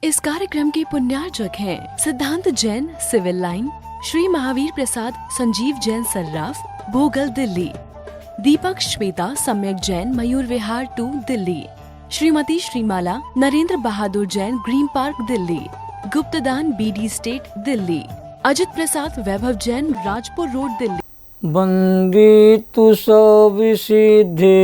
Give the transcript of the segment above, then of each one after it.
इस कार्यक्रम के पुण्यार्चक हैं Siddhant Jain, civil line, Shri Mahavir Prasad Sanjeev Jain Sarraf, Bhogal Delhi, Deepak Shweta Samyak Jain, Mayur Vihar 2 Delhi, Shrimati Shrimala Narendra Bahadur Jain, green park Delhi, गुप्तदान BD state Delhi, Ajit Prasad Vaibhav Jain, Rajpur road Delhi. वंदितु सविसिद्धे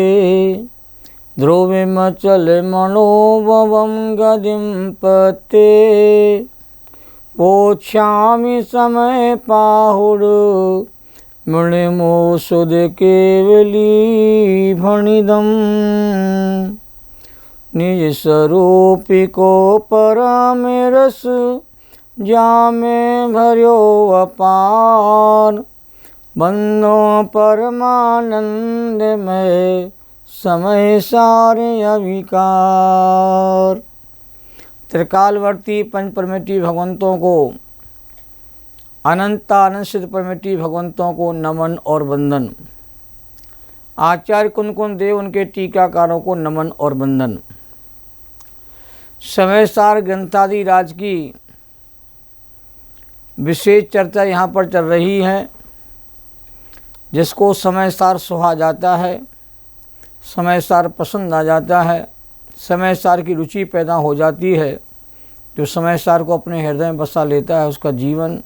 ध्रुविमचल मनोभवं गदिं पते पोछामि समय पाहुर मृणिमोषुध केवली भणिदम् निज स्वरूपिको परमेरस जामे भर्यो अपार बंदो परमानंद में समय सारे अविकार। त्रिकालवर्ती पंच परमेटी भगवंतों को, अनंतानंद सिद्ध परमेटी भगवंतों को नमन और वंदन। आचार्य कुंद देव उनके टीकाकारों को नमन और वंदन। समय सार ग्रंथादि राज की विशेष चर्चा यहाँ पर चल रही है। जिसको समय सार सुहा जाता है, समय सार पसंद आ जाता है, समय सार की रुचि पैदा हो जाती है, जो समय सार को अपने हृदय में बसा लेता है, उसका जीवन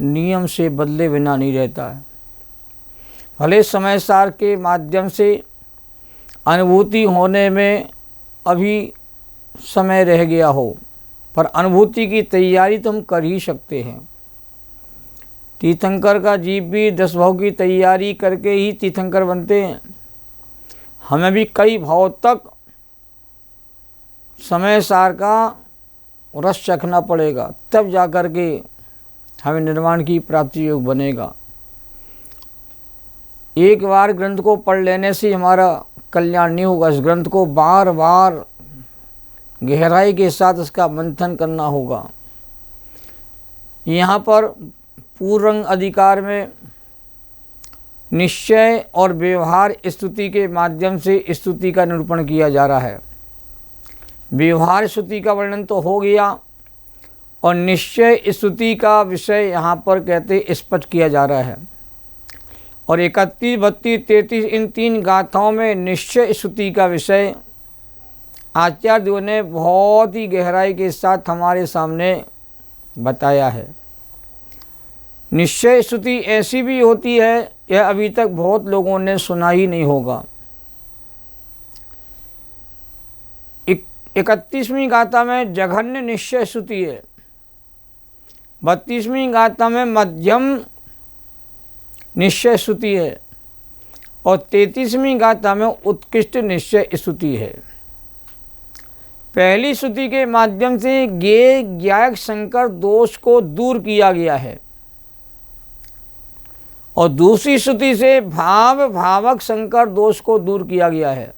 नियम से बदले बिना नहीं रहता है। भले समय सार के माध्यम से अनुभूति होने में अभी समय रह गया हो, पर अनुभूति की तैयारी तो हम कर ही सकते हैं। तीर्थंकर का जीव भी 10 भाव की तैयारी करके ही तीर्थंकर बनते हैं। हमें भी कई भाव तक समय सार का रस चखना पड़ेगा, तब जाकर के हमें निर्वाण की प्राप्ति योग बनेगा। एक बार ग्रंथ को पढ़ लेने से हमारा कल्याण नहीं होगा। इस ग्रंथ को बार बार गहराई के साथ इसका मंथन करना होगा। यहाँ पर पूर्वंग अधिकार में निश्चय और व्यवहार स्तुति के माध्यम से स्तुति का निरूपण किया जा रहा है। व्यवहार स्तुति का वर्णन तो हो गया और निश्चय स्तुति का विषय यहाँ पर कहते स्पष्ट किया जा रहा है। और 31, 32, 33 इन 3 गाथाओं में निश्चय स्तुति का विषय आचार्य देव ने बहुत ही गहराई के साथ हमारे सामने बताया है। निश्चय स्तुति ऐसी भी होती है, यह अभी तक बहुत लोगों ने सुना ही नहीं होगा। 31वीं गाथा में जघन्य निश्चय स्तुति है, 32वीं गाथा में मध्यम निश्चय स्तुति है और 33वीं गाथा में उत्कृष्ट निश्चय स्तुति है। पहली स्तुति के माध्यम से ज्ञेय ज्ञायक संकर दोष को दूर किया गया है और दूसरी स्तुति से भाव भावक संकर दोष को दूर किया गया है।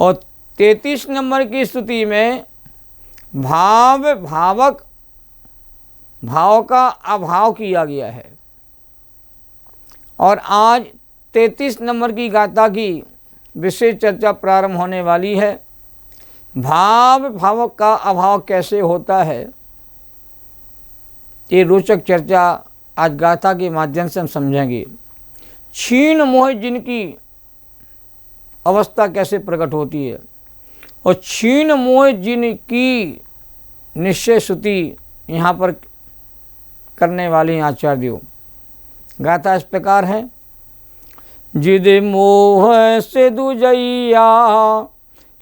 और 33 नंबर की स्तुति में भाव भावक भाव का अभाव किया गया है। और आज 33 नंबर की गाथा की विशेष चर्चा प्रारंभ होने वाली है। भाव भावक का अभाव कैसे होता है, ये रोचक चर्चा आज गाथा के माध्यम से हम समझेंगे। क्षीण मोह जिनकी अवस्था कैसे प्रकट होती है और क्षीण मोह जिनकी निश्चय स्तुति यहाँ पर करने वाले आचार्य देव। गाथा इस प्रकार है। जिद मोह से दुजैया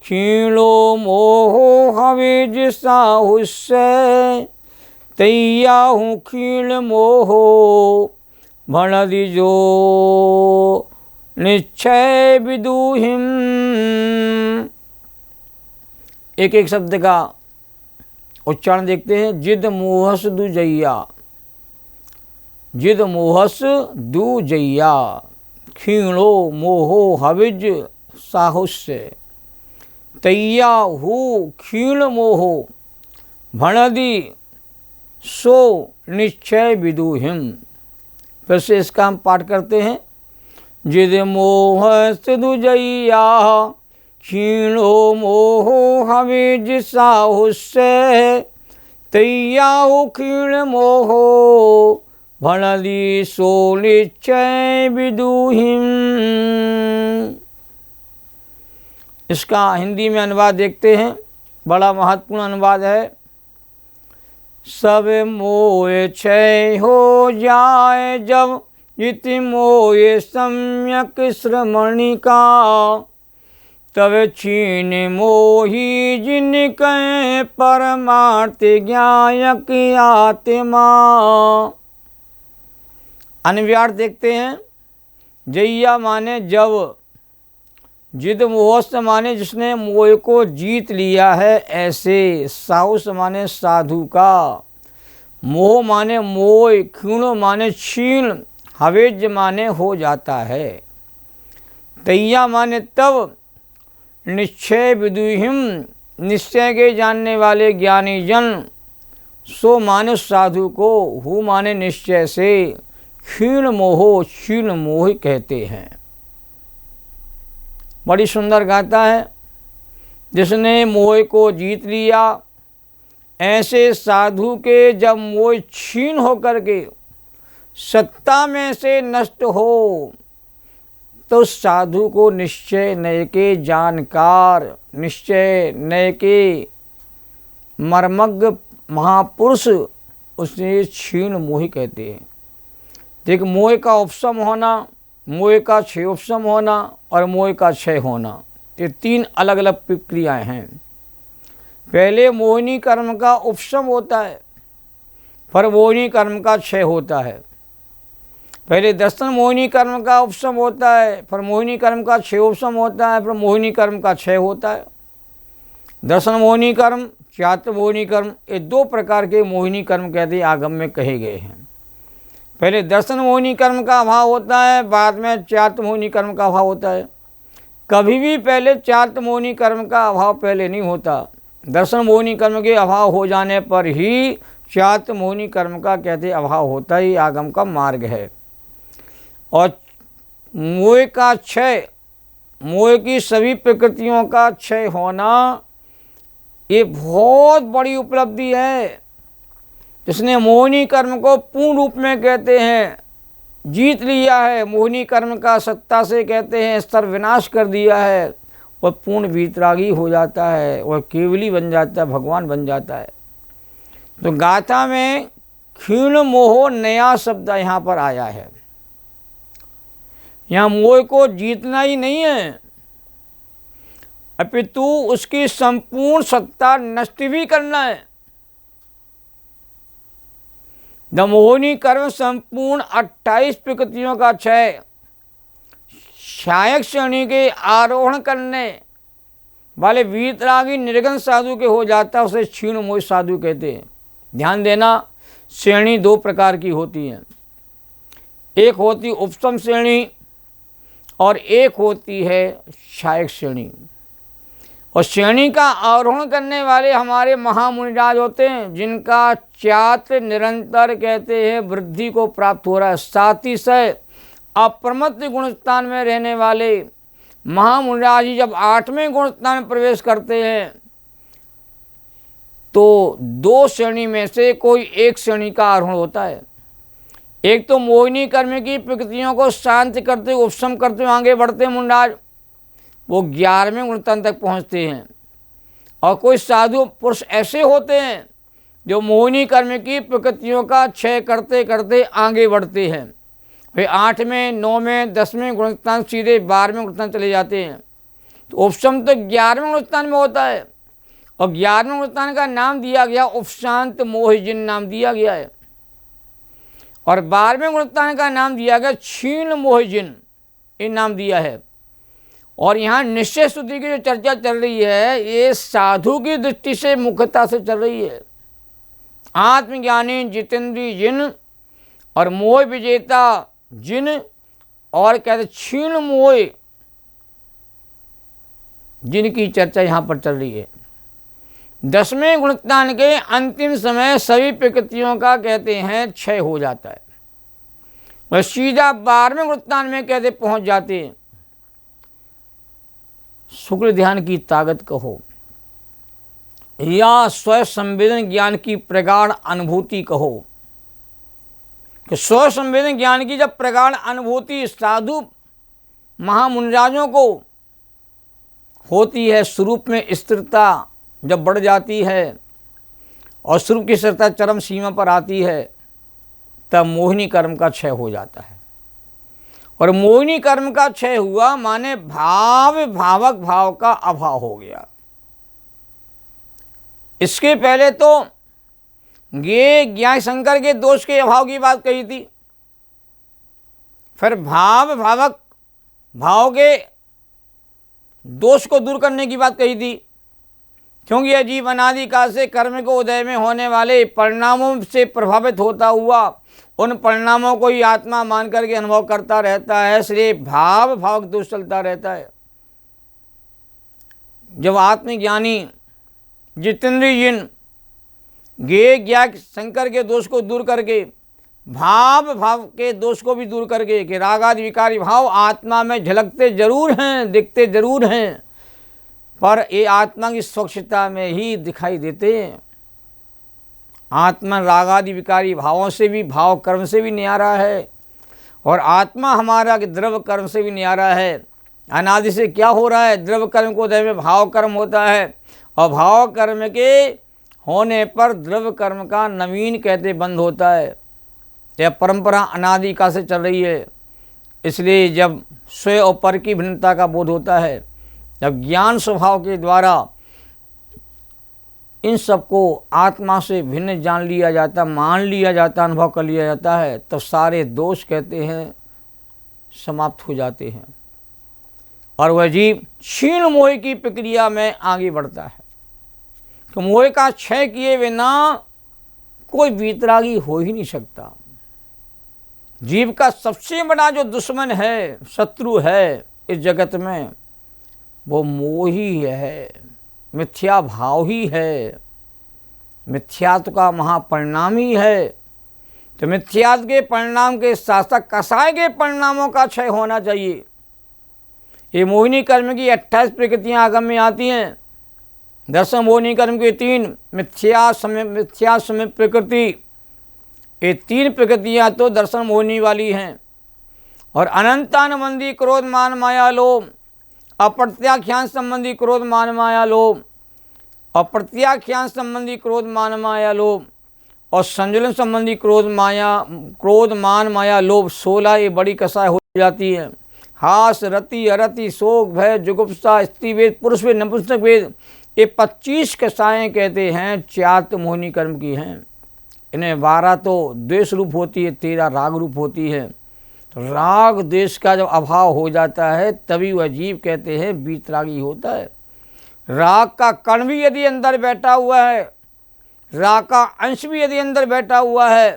क्षीणो मोहो हवेज साहुष्य तैया हूँ क्षीण मोहो भण दिजो निश्चय विदुहिम। एक एक शब्द का उच्चारण देखते हैं। जिद मोहस दुजैया, जिद मोहस दुजैया क्षीणो मोहो हविज साहुष्य तैया हु क्षीण मोहो भणदि सो निश्चय विदुहिम। फिर से इसका हम पाठ करते हैं। जिद मोह दुजैया क्षीणो मोहो हवे जिसाहुस्य तैयाहु क्षीण मोहो भणली सो निश्चय विदुहिम। इसका हिंदी में अनुवाद देखते हैं, बड़ा महत्वपूर्ण अनुवाद है। सब मोह क्षय हो जाए जब इति मोह सम्यक श्रमणि का, तब क्षीण मोही जिनके परमार्थ ज्ञायक आत्मा। अन्वयार्थ देखते हैं। जैया माने जब, जिद मोहस्त माने जिसने मोह को जीत लिया है ऐसे, साहुस माने साधु का, मोह माने मोह, क्षीण माने क्षीण, हवेज माने हो जाता है, तैया माने तब, निश्चय विदुहिम निश्चय के जानने वाले ज्ञानी जन, सो माने साधु को, हु माने निश्चय से, क्षीण मोहो क्षीण मोह कहते हैं। बड़ी सुंदर गाथा है। जिसने मोह को जीत लिया, ऐसे साधु के जब मोह क्षीण होकर के सत्ता में से नष्ट हो, तो साधु को निश्चय नय के जानकार, निश्चय नय के मर्मज्ञ महापुरुष उसे क्षीण मोह कहते हैं। देख, मोह का उपशम होना, मोह का क्षय उपशम होना और मोह का क्षय होना, ये तीन अलग अलग प्रक्रियाएं हैं। पहले मोहिनी कर्म का उपशम होता है, फिर मोहिनी कर्म का क्षय होता है। पहले दर्शन मोहिनी कर्म का उपशम होता है, फिर मोहिनी कर्म का क्षय उपशम होता है, फिर मोहिनी कर्म का क्षय होता है। दर्शन मोहिनी कर्म, चात्र मोहिनी कर्म, ये दो प्रकार के मोहिनी कर्म कहते आगम में कहे गए हैं। पहले दर्शन मोहिनी कर्म का अभाव होता है, बाद में चात्र मोहिनी कर्म का अभाव होता है। कभी भी पहले चात्र मोहिनी कर्म का अभाव पहले नहीं होता। दर्शन मोहिनी कर्म के अभाव हो जाने पर ही चात्र मोहिनी कर्म का कहते अभाव होता ही आगम का मार्ग है। और मोह का क्षय, मोह की सभी प्रकृतियों का क्षय होना, ये बहुत बड़ी उपलब्धि है। जिसने मोहिनी कर्म को पूर्ण रूप में कहते हैं जीत लिया है, मोहिनी कर्म का सत्ता से कहते हैं सर्वविनाश कर दिया है, और पूर्ण वीतरागी हो जाता है और केवली बन जाता है, भगवान बन जाता है। तो गाथा में क्षीण मोह नया शब्द यहाँ पर आया है। यहाँ मोह को जीतना ही नहीं है, अपितु उसकी संपूर्ण सत्ता नष्ट भी करना है। द मोहिनी कर्म संपूर्ण 28 प्रकृतियों का क्षय सहायक श्रेणी के आरोहण करने वाले वीतरागी निर्गुण साधु के हो जाता है, उसे क्षीण मोह साधु कहते हैं। ध्यान देना, श्रेणी दो प्रकार की होती हैं, एक होती उपशम श्रेणी और एक होती है सहायक श्रेणी। और श्रेणी का आरोहण करने वाले हमारे महामुनिराज होते हैं, जिनका चात्र निरंतर कहते हैं वृद्धि को प्राप्त हो रहा है। साथ ही से अप्रमत्त गुणस्थान में रहने वाले महामुनिराज जी जब 8वें गुणस्थान में प्रवेश करते हैं, तो दो श्रेणी में से कोई एक श्रेणी का आरोहण होता है। एक तो मोहिनी कर्म की प्रकृतियों को शांत करते उपशम करते हुए आगे बढ़ते मुनिराज, वो 11वें गुणस्थान तक पहुंचते हैं। और कोई साधु पुरुष ऐसे होते हैं जो मोहिनी कर्म की प्रकृतियों का क्षय करते करते आगे बढ़ते हैं। वे 8वें, 9वें, 10वें गुणस्थान सीधे 12वें गुणस्थान चले जाते हैं। तो उपशम तो 11वें गुणस्थान में होता है, और 11वें गुणस्थान का नाम दिया गया उपशांत मोहजिन नाम दिया गया है। और 12वें गुणस्थान का नाम दिया गया क्षीण मोहजिन, ये नाम दिया है। और यहाँ निश्चय स्तुति की जो चर्चा चल रही है, ये साधु की दृष्टि से मुख्यता से चल रही है। आत्मज्ञानी जितेंद्रीय जिन और मोह विजेता जिन, और कहते क्षीण मोह जिनकी चर्चा यहाँ पर चल रही है। 10वें गुणस्थान के अंतिम समय सभी प्रकृतियों का कहते हैं क्षय हो जाता है, वह सीधा 12वें गुणस्थान में कहते पहुँच जाते हैं। शुक्ल ध्यान की ताकत कहो या स्व संवेदन ज्ञान की प्रगाढ़ अनुभूति कहो कि स्व संवेदन ज्ञान की जब प्रगाढ़ अनुभूति साधु महामुनिराजों को होती है, स्वरूप में स्थिरता जब बढ़ जाती है और स्वरूप की स्थिरता चरम सीमा पर आती है, तब मोहिनी कर्म का क्षय हो जाता है। और मोहिनी कर्म का क्षय हुआ माने भाव भावक भाव का अभाव हो गया। इसके पहले तो ये ज्ञान शंकर के दोष के अभाव की बात कही थी, फिर भाव भावक भाव के दोष को दूर करने की बात कही थी, क्योंकि यह जीव अनादि काल से कर्म को उदय में होने वाले परिणामों से प्रभावित होता हुआ उन परिणामों को ही आत्मा मान करके अनुभव करता रहता है, इसलिए भाव भावक दोष चलता रहता है। जब आत्मज्ञानी जितेंद्र जिन गे ज्ञान शंकर के दोष को दूर करके भाव भाव के दोष को भी दूर करके कि रागादि विकारी भाव आत्मा में झलकते जरूर हैं, दिखते जरूर हैं, पर ये आत्मा की स्वच्छता में ही दिखाई देते हैं। आत्मा रागादि विकारी भावों से भी, भाव कर्म से भी न्यारा है, और आत्मा हमारा कि द्रव्य कर्म से भी न्यारा है। अनादि से क्या हो रहा है, द्रव्य कर्म को उदय में भाव कर्म होता है, और भाव कर्म के होने पर द्रव्य कर्म का नवीन कहते बंद होता है। यह परंपरा अनादि काल से चल रही है। इसलिए जब स्वयं और पर की भिन्नता का बोध होता है, जब ज्ञान स्वभाव के द्वारा इन सबको आत्मा से भिन्न जान लिया जाता, मान लिया जाता, अनुभव कर लिया जाता है, तब सारे दोष कहते हैं समाप्त हो जाते हैं और वह जीव क्षीण मोह की प्रक्रिया में आगे बढ़ता है। तो मोह का क्षय किए बिना कोई वीतरागी हो ही नहीं सकता। जीव का सबसे बड़ा जो दुश्मन है, शत्रु है इस जगत में, वो मोह ही है, मिथ्या भाव ही है, मिथ्यात्व का महापरिणाम ही है। तो मिथ्यात्व के परिणाम के साथ साथ कसाय के परिणामों का क्षय होना चाहिए। ये मोहिनी कर्म की 28 प्रकृतियाँ आगम में आती हैं। दर्शन मोहिनी कर्म के 3 मिथ्या समय प्रकृति, ये 3 प्रकृतियाँ तो दर्शन मोहिनी वाली हैं। और अनंतानुबंधी क्रोध मान माया लोभ, अप्रत्याख्यान संबंधी क्रोध मान माया लोभ, अप्रत्याख्यान संबंधी क्रोध मान माया लोभ, और संजुलन संबंधी क्रोध मान माया लोभ, 16 ये बड़ी कसाय हो जाती है। हास रति अरति शोक भय जुगुप्सा स्त्री वेद पुरुष वेद नपुंसक वेद, ये 25 कसाएँ कहते हैं चात मोहिनी कर्म की हैं। इन्हें 12 तो द्वेष रूप होती है, 13 राग रूप होती है। तो राग द्वेष का जब अभाव हो जाता है तभी वह जीव कहते हैं वीतरागी होता है। राग का कण भी यदि अंदर बैठा हुआ है, राग का अंश भी यदि अंदर बैठा हुआ है,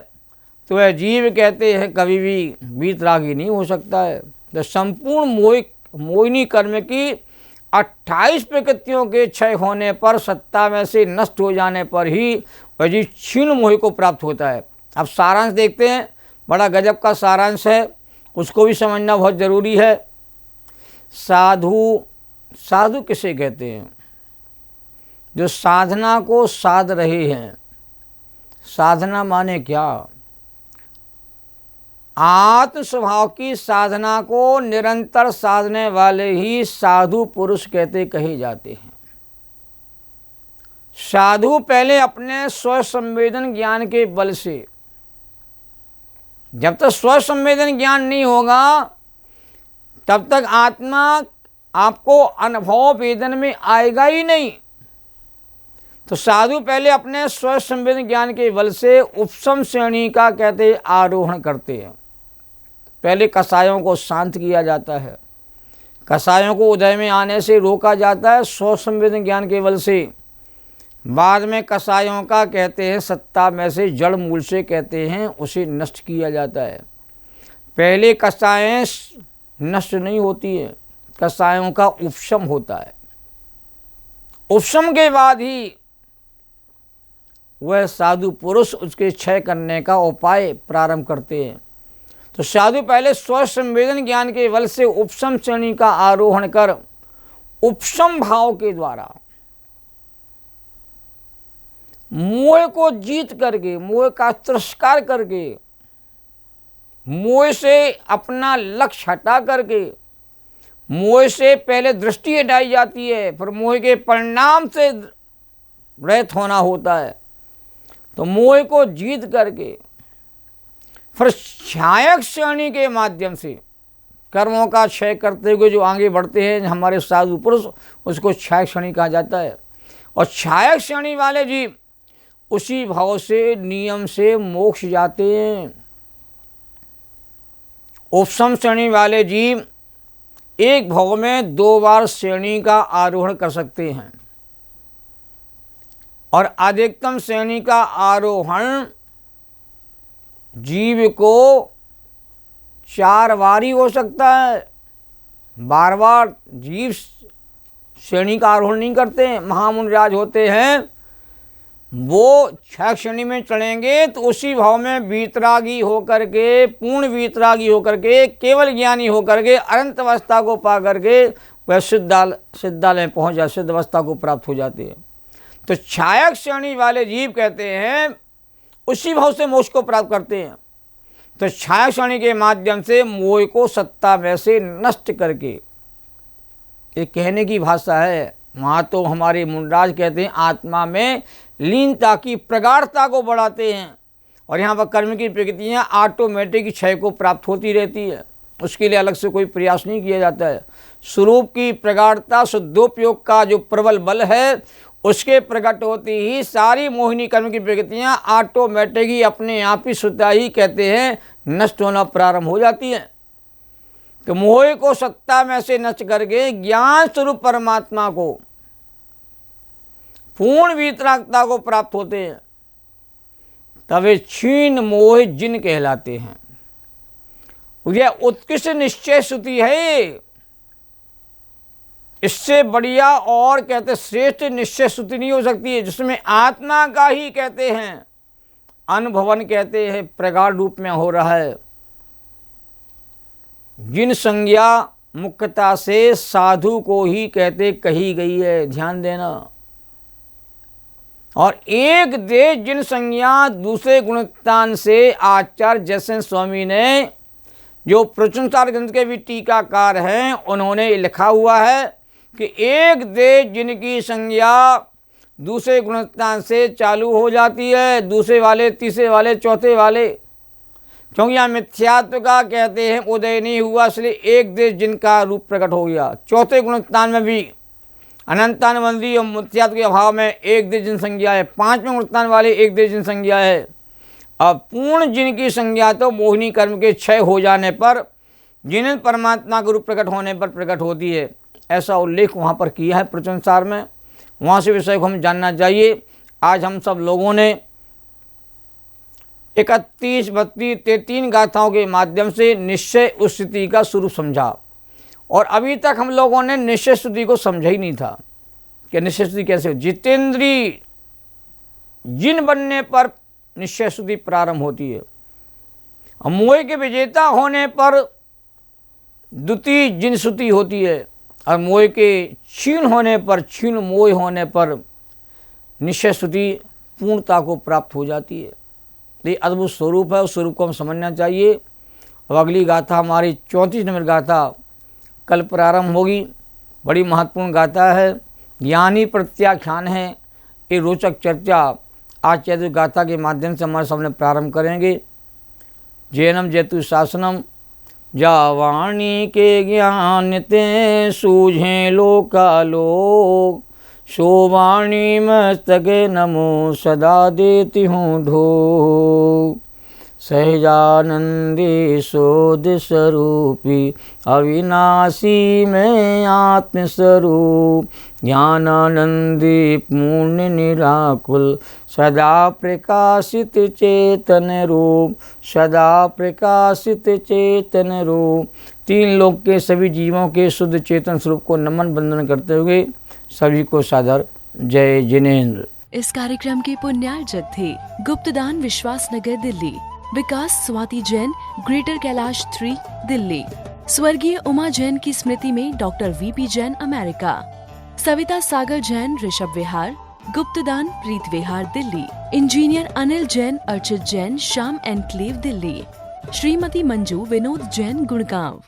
तो वह जीव कहते हैं कभी भी वीतरागी नहीं हो सकता है। तो संपूर्ण मोहिनी कर्म की 28 प्रकृतियों के क्षय होने पर, सत्ता में से नष्ट हो जाने पर ही वह जीव क्षीण मोह को प्राप्त होता है। अब सारांश देखते हैं, बड़ा गजब का सारांश है, उसको भी समझना बहुत ज़रूरी है। साधु किसे कहते हैं? जो साधना को साध रहे हैं। साधना माने क्या? आत्म स्वभाव की साधना को निरंतर साधने वाले ही साधु पुरुष कहते कहे जाते हैं। साधु पहले अपने स्व संवेदन ज्ञान के बल से, जब तक स्व संवेदन ज्ञान नहीं होगा तब तक आत्मा आपको अनुभव वेदन में आएगा ही नहीं। तो साधु पहले अपने स्व संवेदन ज्ञान के बल से उपशम श्रेणी का कहते आरोहण करते हैं। पहले कसायों को शांत किया जाता है, कसायों को उदय में आने से रोका जाता है स्व संवेदन ज्ञान के बल से। बाद में कसायों का कहते हैं सत्ता में से जड़ मूल से कहते हैं उसे नष्ट किया जाता है। पहले कसाएं नष्ट नहीं होती है, कसायों का उपशम होता है। उपशम के बाद ही वह साधु पुरुष उसके क्षय करने का उपाय प्रारंभ करते हैं। तो साधु पहले स्व संवेदन ज्ञान के बल से उपशम श्रेणी का आरोहण कर उपशम भाव के द्वारा मोह को जीत करके, मोह का तिरस्कार करके, मोह से अपना लक्ष्य हटा करके, मोह से पहले दृष्टि हटाई जाती है, फिर मोह के परिणाम से रहित होना होता है। तो मोह को जीत करके फिर क्षायक श्रेणी के माध्यम से कर्मों का क्षय करते हुए जो आगे बढ़ते हैं हमारे साधु पुरुष, उसको क्षायक श्रेणी कहा जाता है। और क्षायक श्रेणी वाले जीव उसी भाव से नियम से मोक्ष जाते हैं। उपशम श्रेणी वाले जीव एक भाव में 2 बार श्रेणी का आरोहण कर सकते हैं और अधिकतम श्रेणी का आरोहण जीव को 4 बार ही हो सकता है। बार बार जीव श्रेणी का आरोहण नहीं करते हैं। महामुनिराज होते हैं वो 6 श्रेणी में चढ़ेंगे तो उसी भाव में वीतरागी होकर के, पूर्ण वीतरागी होकर के, केवल ज्ञानी होकर के अनंत अवस्था को पा करके वह सिद्धालय में पहुँच जाते, सिद्ध अवस्था को प्राप्त हो जाते हैं। तो क्षायक श्रेणी वाले जीव कहते हैं उसी भाव से मोक्ष को प्राप्त करते हैं। तो क्षायक श्रेणी के माध्यम से मोह को सत्ता में से नष्ट करके, ये कहने की भाषा है, वहाँ तो हमारे मुनिराज कहते हैं आत्मा में लीनता की प्रगाढ़ता को बढ़ाते हैं। और यहाँ पर कर्म की प्रकृतियाँ ऑटोमेटिक क्षय को प्राप्त होती रहती है, उसके लिए अलग से कोई प्रयास नहीं किया जाता है। स्वरूप की प्रगाढ़ता, शुद्धोपयोग का जो प्रबल बल है, उसके प्रकट होती ही सारी मोहिनी कर्म की प्रकृतियाँ ऑटोमेटिक ही अपने आप ही स्वतः ही कहते हैं नष्ट होना प्रारंभ हो जाती हैं। तो मोह को सत्ता में से नष्ट करके ज्ञान स्वरूप परमात्मा को, पूर्ण वीतरागता को प्राप्त होते हैं, तब वे क्षीण मोह जिन कहलाते हैं। यह उत्कृष्ट निश्चय श्रुति है। इससे बढ़िया और कहते श्रेष्ठ निश्चय श्रुति नहीं हो सकती है, जिसमें आत्मा का ही कहते हैं अनुभवन कहते हैं प्रगाढ़ रूप में हो रहा है। जिन संज्ञा मुख्यता से साधु को ही कहते कही गई है, ध्यान देना। और एक देश जिन संज्ञा दूसरे गुणतान से आचार्य जयसेन स्वामी ने, जो प्रचुनसार ग्रंथ के भी टीकाकार हैं, उन्होंने लिखा हुआ है कि एक देश जिनकी संज्ञा दूसरे गुणस्थान से चालू हो जाती है, दूसरे वाले, तीसरे वाले, चौथे वाले, क्योंकि यहाँ मिथ्यात्व का कहते हैं उदय नहीं हुआ, इसलिए एक देश जिनका रूप प्रकट हो गया। चौथे गुणस्थान में भी अनंतानुबंधी और मिथ्यात्व के अभाव में एक देश जिन संज्ञा है, 5वें गुणस्थान वाले एक देश जिन संज्ञा है। अब पूर्ण जिनकी संज्ञा तो मोहिनी कर्म के क्षय हो जाने पर, जिन परमात्मा के रूप प्रकट होने पर प्रकट होती है, ऐसा उल्लेख वहाँ पर किया है प्रचुनसार में। वहाँ से विषय को हम जानना चाहिए। आज हम सब लोगों ने 31, 32, 33 गाथाओं के माध्यम से निश्चय उस स्थिति का स्वरूप समझा, और अभी तक हम लोगों ने निश्चय स्थिति को समझा ही नहीं था कि निश्चय स्थिति कैसे हो। जितेंद्रीय जिन बनने पर निश्चय स्थिति प्रारंभ होती है, और मोह के विजेता होने पर द्वितीय जिन श्रुति होती है, और मोह के क्षीण होने पर, क्षीण मोह होने पर निश्चय श्रुति पूर्णता को प्राप्त हो जाती है। ये अद्भुत स्वरूप है, उस स्वरूप को हम समझना चाहिए। अब अगली गाथा हमारी 34 नंबर गाथा कल प्रारंभ होगी। बड़ी महत्वपूर्ण गाथा है, ज्ञानी प्रत्याख्यान है। ये रोचक चर्चा आज चैतु गाथा के माध्यम से हमारे सामने प्रारंभ करेंगे। जैनम जैतु शासनम, जा वाणी के ज्ञान ते सूझें लोकालोक, सो वाणी मस्तके नमो सदा देती हूँ ढोक। सहजानंदी शोध स्वरूपी अविनाशी में आत्मस्वरूप, ज्ञानानंदी पूर्ण निराकुल सदा प्रकाशित चेतन रूप, सदा प्रकाशित चेतन रूप। 3 लोक के सभी जीवों के शुद्ध चेतन स्वरूप को नमन वंदन करते हुए सभी को सादर जय जिनेन्द्र। इस कार्यक्रम के पुण्यार्जक थे गुप्तदान विश्वास नगर दिल्ली, विकास स्वाति जैन, ग्रेटर कैलाश 3 दिल्ली। स्वर्गीय उमा जैन की स्मृति में doctor VP Jain America, Savita Sagar Jain Rishabh Vihar, गुप्तदान प्रीत विहार दिल्ली, इंजीनियर अनिल जैन अर्चित जैन श्याम एनक्लेव दिल्ली, श्रीमती मंजू विनोद जैन गुड़गांव।